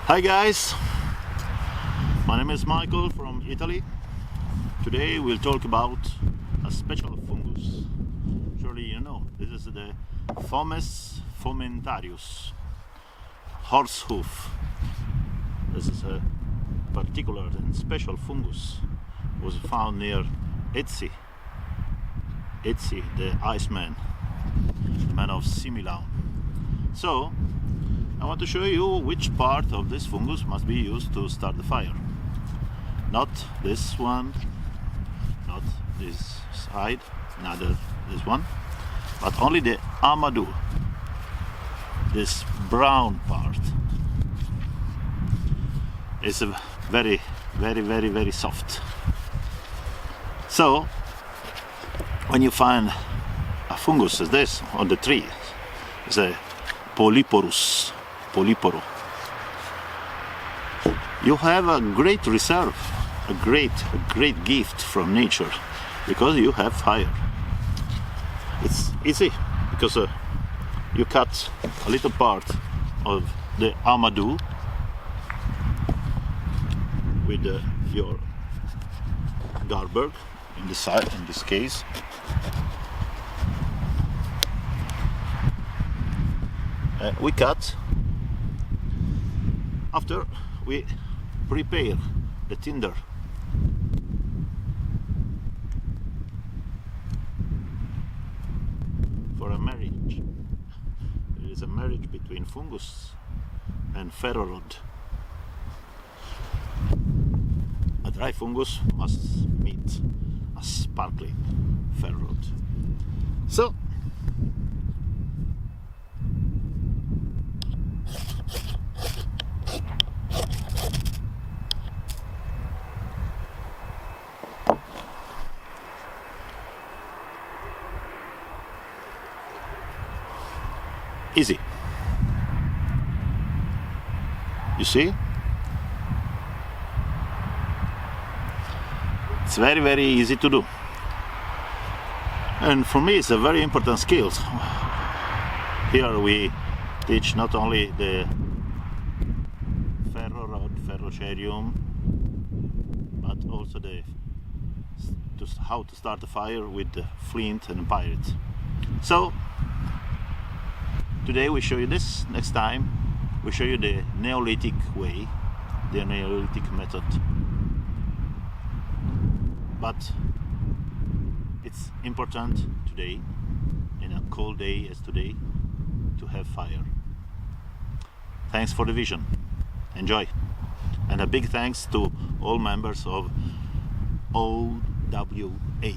Hi guys, my name is Michael from Italy. Today we'll talk about a special fungus. Surely you know, this is the Fomes Fomentarius, horse hoof. This is a particular and special fungus. It was found near Ötzi, the Iceman, the man of Similaun. So I want to show you which part of this fungus must be used to start the fire. Not this one, not this side, neither this one, but only the amadou, this brown part. It's a very soft. So when you find a fungus as this on the tree, it's a polyporus. You have a great reserve, a great gift from nature, because you have fire. It's easy because you cut a little part of the amadou with your garberg in the side, in this case. We cut. After we prepare the tinder, for a marriage. There is a marriage between fungus and ferrorod. A dry fungus must meet a sparkling ferrorod. So easy. You see? It's very easy to do. And for me it's a very important skill. Here we teach not only the ferrorod, ferrocerium, but also how to start a fire with the flint and pirate. So today we show you this. Next time we show you the neolithic way, the neolithic method. But it's important today, in a cold day as today, to have fire. Thanks for the vision. Enjoy. And a big thanks to all members of OWA.